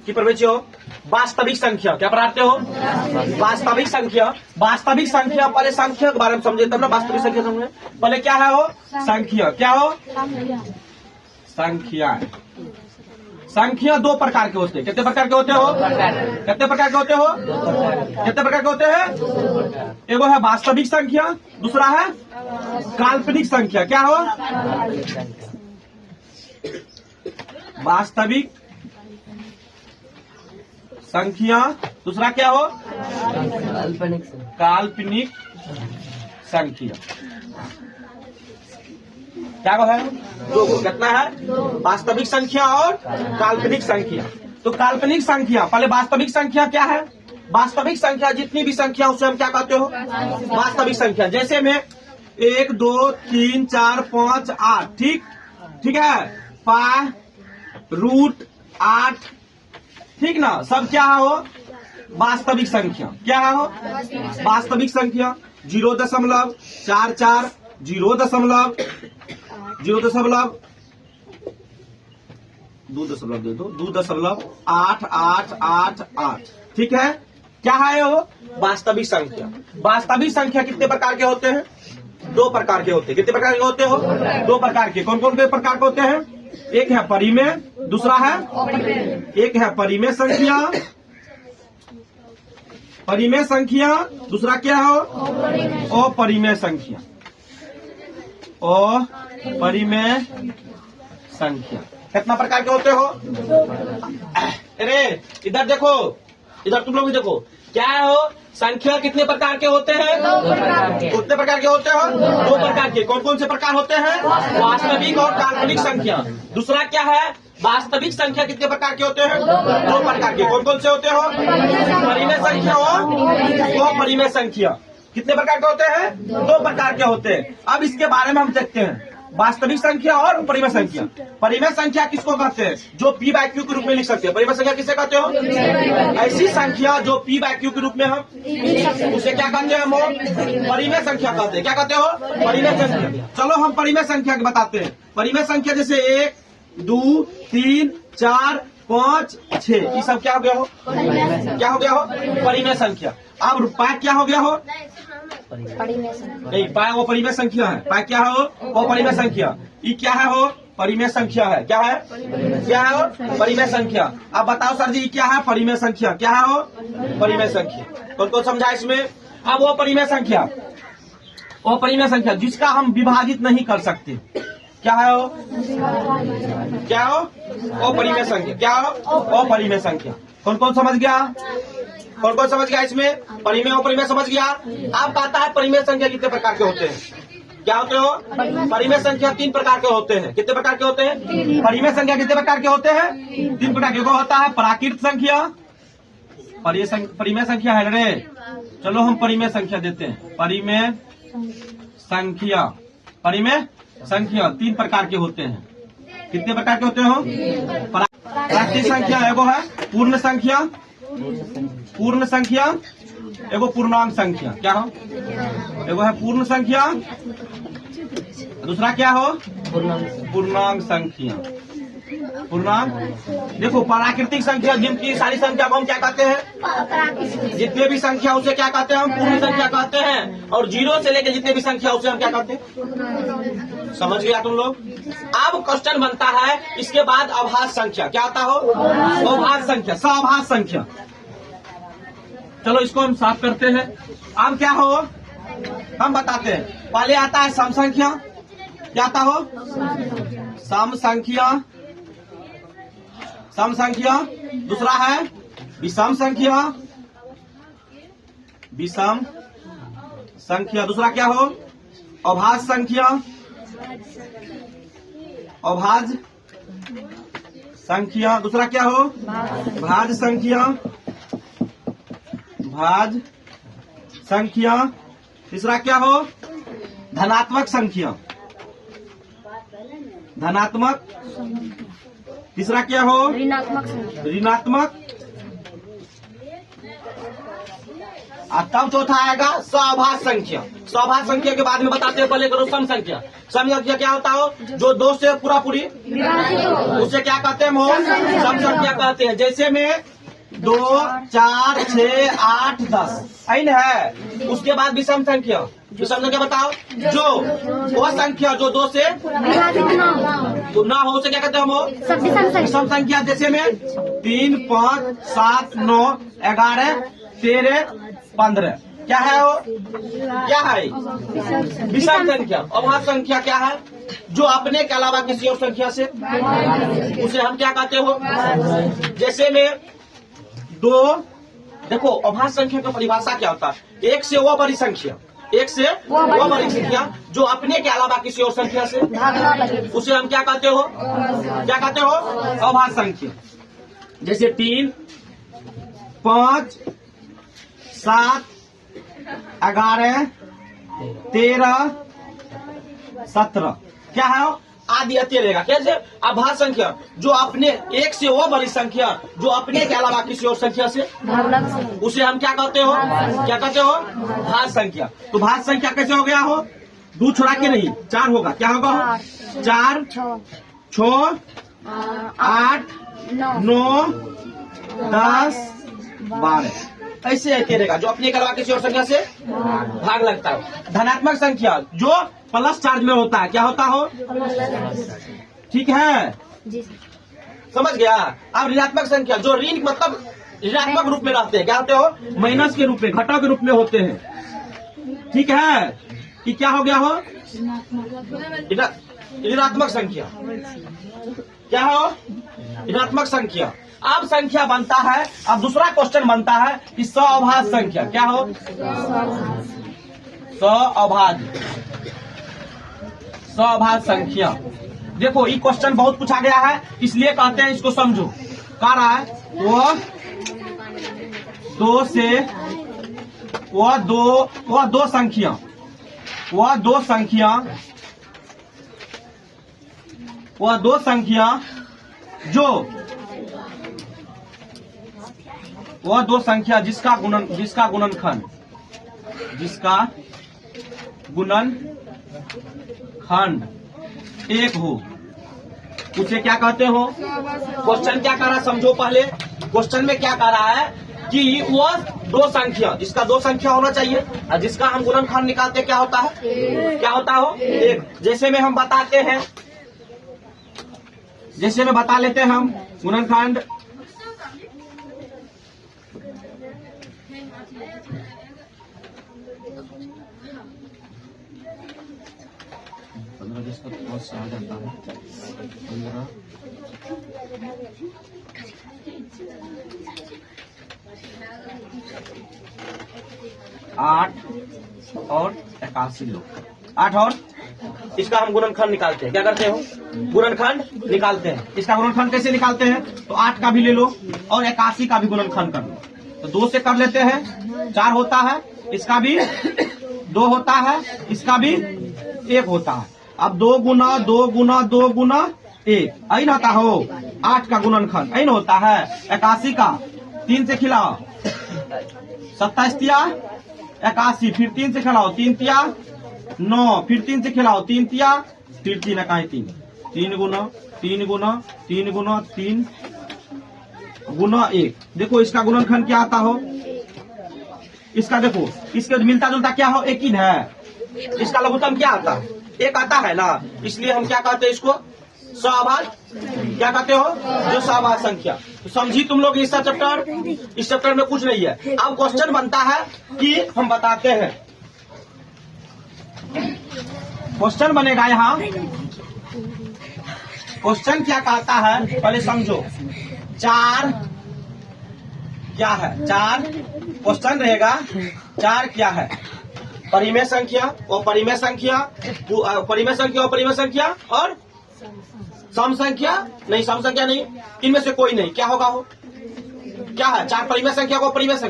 की पढ़े हो वास्तविक संख्या। क्या पढ़ाते हो? वास्तविक संख्या। वास्तविक संख्या, पहले संख्या के बारे में समझे तब ना वास्तविक संख्या समझे। पहले क्या है हो? संख्या। क्या हो? संख्या। संख्या दो प्रकार के होते हैं। कितने प्रकार के होते हो? कितने प्रकार के होते हो? कितने प्रकार के होते हैं? एगो है वास्तविक संख्या, दूसरा है काल्पनिक संख्या। क्या हो? वास्तविक संख्या, दूसरा क्या हो? काल्पनिक संख्या। क्या है? दो। कितना है? वास्तविक संख्या और काल्पनिक संख्या। तो काल्पनिक संख्या, पहले वास्तविक संख्या क्या है? वास्तविक संख्या जितनी भी संख्या उसे हम क्या कहते हो? वास्तविक संख्या। जैसे में 1 2 3 4 5 8, ठीक ठीक है, पाई रूट 8, ठीक ना, सब क्या हो? वास्तविक संख्या। क्या हो? वास्तविक संख्या। 0.44 0.0 2.888, ठीक है। क्या है वो? वास्तविक संख्या। वास्तविक संख्या कितने प्रकार के होते हैं? दो प्रकार के होते हैं। कितने प्रकार के होते हो? दो प्रकार के। कौन कौन के प्रकार के होते हैं? एक है परिमेय, दूसरा है एक है परिमेय संख्या। परिमेय संख्या, दूसरा क्या हो? अपरिमेय संख्या। अपरिमेय संख्या। कितना प्रकार के होते हो? अरे इधर देखो, इधर तुम लोग भी देखो। क्या हो? संख्या कितने प्रकार के होते हैं? कितने प्रकार के होते हो? दो प्रकार के। कौन कौन से प्रकार होते हैं? वास्तविक और काल्पनिक संख्या। दूसरा क्या है? वास्तविक संख्या कितने प्रकार के होते हैं? दो प्रकार के। कौन कौन से होते हो? परिमेय संख्या और अपरिमेय संख्या। कितने प्रकार के होते हैं? दो प्रकार के होते हैं। अब इसके बारे में हम देखते हैं। वास्तविक संख्या और परिमेय संख्या। परिमेय संख्या किसको कहते हैं? जो P बाय Q के रूप में लिख सकते हैं। परिमेय संख्या किसे कहते हो? ऐसी संख्या जो P बाय Q के रूप में हम उसे क्या कहते हैं? हम परिमेय संख्या कहते हैं। क्या कहते हो? परिमेय संख्या। चलो हम परिमेय संख्या बताते हैं। परिमेय संख्या जैसे 1 2 3 4 5 6, ये सब क्या हो गया हो? क्या हो गया हो? परिमेय संख्या। अब पाई क्या हो गया हो? नहीं, पाई वो परिमेय संख्या है। पाई क्या हो? वो परिमेय संख्या। ये क्या है हो? परिमेय संख्या है। क्या है? क्या है हो? परिमेय संख्या। अब बताओ सर जी क्या है? परिमेय संख्या। क्या है हो? परिमेय संख्या। कौन कौन समझा इसमें? अब वो परिमेय संख्या, वो परिमेय संख्या जिसका हम विभाजित नहीं कर सकते। क्या है वो? क्या हो? अपरिमेय संख्या। क्या हो? अपरिमेय संख्या। कौन कौन समझ गया? कौन कौन समझ गया इसमें? परिमेय अपरिमेय समझ गया। आप आता है परिमेय संख्या कितने प्रकार के होते हैं? क्या होते हो? परिमेय संख्या 3 प्रकार के होते हैं। कितने प्रकार के होते हैं? परिमेय संख्या कितने प्रकार के होते हैं? 3 प्रकार के। होता है प्राकृत संख्या, परिमेय संख्या है रे। चलो हम परिमेय संख्या देते हैं। परिमेय संख्या, परिमेय संख्या 3 प्रकार के होते हैं। कितने प्रकार के होते हो? प्राकृत संख्या एगो है पूर्ण संख्या, पूर्ण संख्या एगो पूर्णांक संख्या। क्या हो? एगो है पूर्ण संख्या, दूसरा क्या हो? पूर्णांक संख्या। पूर्णांक। देखो प्राकृतिक संख्या जिनकी सारी संख्या को हम क्या कहते हैं? जितने भी संख्या उसे क्या कहते हैं? हम पूर्ण संख्या कहते हैं। और 0 से लेकर जितने भी संख्या उसे हम क्या कहते हैं? समझ गया तुम लोग? अब क्वेश्चन बनता है इसके बाद अभाज्य संख्या। क्या आता हो? अभाज्य संख्या, सभाज्य संख्या। चलो इसको हम साफ करते हैं। अब क्या हो हम बताते हैं। पहले आता है सम संख्या। क्या आता हो? सम संख्या, सम संख्या। दूसरा है विषम संख्या, विषम संख्या। दूसरा क्या हो? अभाज्य संख्या, अभाज्य संख्या। दूसरा क्या हो? भाज्य संख्या, भाज्य संख्या। तीसरा क्या हो? धनात्मक संख्या, धनात्मक। तीसरा क्या हो? ऋणात्मक संख्या, ऋणात्मक और तब चौथा आएगा सभाज्य संख्या। सभाज्य संख्या के बाद में बताते हैं, पहले करो सम संख्या। सम संख्या क्या होता हो? जो 2 से पूरा पूरी उसे क्या कहते हैं हम? सम संख्या कहते हैं। जैसे में 2, 4, 6, 8, 10 ऐन है। उसके बाद विषम संख्या। विषम संख्या बताओ, जो वह संख्या जो 2 से तो ना हो उसे क्या कहते हैं हम? विषम संख्या। जैसे में 3, 5, 7, 9, 11, 13, 15 क्या है वो? क्या है? विषम संख्या। अभाज्य संख्या क्या है? जो अपने के अलावा किसी और संख्या से, उसे हम क्या कहते हो? जैसे में 2, देखो अभाज्य संख्या का परिभाषा क्या होता है? एक से वह बड़ी संख्या, एक से वह बड़ी संख्या जो अपने के अलावा किसी और संख्या से, उसे हम क्या कहते हो? क्या कहते हो? अभाज्य संख्या। जैसे 3, 5, 7, 11, 13, 17 क्या है? आदि अत्य रहेगा। कैसे? अभाज्य संख्या जो अपने एक से वो बड़ी संख्या जो अपने के अलावा किसी और संख्या से, उसे हम क्या कहते हो? क्या कहते हो? भाज्य संख्या। तो भाज्य संख्या कैसे हो गया हो? 2 छोड़ा के नहीं, 4 होगा। क्या होगा? 4, 6, 8, 9, 10, 12 ऐसे रहेगा जो अपने के अलावा किसी और संख्या से भाग लगता है। धनात्मक संख्या जो प्लस चार्ज में होता है, क्या होता हो? ठीक है, समझ गया। अब ऋणात्मक संख्या जो ऋण मतलब ऋणात्मक रूप में रहते हैं, क्या होते हो? माइनस के रूप में, घटाव के रूप में होते हैं। ठीक है, कि क्या हो गया हो? ऋणात्मक संख्या। क्या हो? ऋणात्मक संख्या। अब संख्या बनता है, अब दूसरा क्वेश्चन बनता है कि सअभाज्य संख्या क्या हो? सअभाज्य संख्या। देखो ये क्वेश्चन बहुत पूछा गया है, इसलिए कहते हैं इसको समझो। कह रहा है वो 2 से वह दो संख्या जिसका गुणनखंड 1 हो, उसे क्या कहते हो? क्वेश्चन क्या कह रहा है समझो पहले। क्वेश्चन में क्या कह रहा है कि वह 2 संख्या जिसका 2 संख्या होना चाहिए और जिसका हम गुणनखंड निकालते क्या होता है? क्या होता हो? 1। जैसे में हम बताते हैं, जैसे में बता लेते हैं हम गुणनखंड। जिसका बहुत सा आ जाता है 15, 8 और 81 लोग 8 और इसका हम गुणनखंड निकालते हैं। क्या करते हो? गुणनखंड निकालते हैं। इसका गुणनखंड कैसे निकालते हैं? तो 8 का भी ले लो और 81 का भी गुणनखंड कर लो। तो 2 से कर लेते हैं, 4 होता है, इसका भी 2 होता है, इसका भी 1 होता है। अब 2 गुना 1 ऐन होता हो 8 का गुणनखंड ऐन होता है। 81 का 3 से खिलाओ, 27 तिया 81, फिर 3 से खिलाओ, 3 तिया 9, फिर 3 से खिलाओ, 3 तिया, फिर 3 इकाई 3, 3 गुना 1। देखो इसका गुणनखंड क्या आता हो? इसका देखो, इसके मिलता जुलता क्या हो? 1 ही है। इसका लघुत्तम क्या आता है? 1 आता है ना, इसलिए हम क्या कहते हैं इसको? सअभाज्य। क्या कहते हो? जो सअभाज्य संख्या। तो समझी तुम लोग इस चैप्टर में कुछ नहीं है। अब क्वेश्चन बनता है कि हम बताते हैं, क्वेश्चन बनेगा यहाँ। क्वेश्चन क्या कहता है पहले समझो। 4 क्या है? 4 क्वेश्चन रहेगा। 4 क्या है? परिमेय संख्या और परिमेय संख्या और सम संख्या नहीं, सम संख्या नहीं, इनमें से कोई नहीं। क्या होगा वो? क्या है? 4 परिमेय संख्या को परिमेय संख्या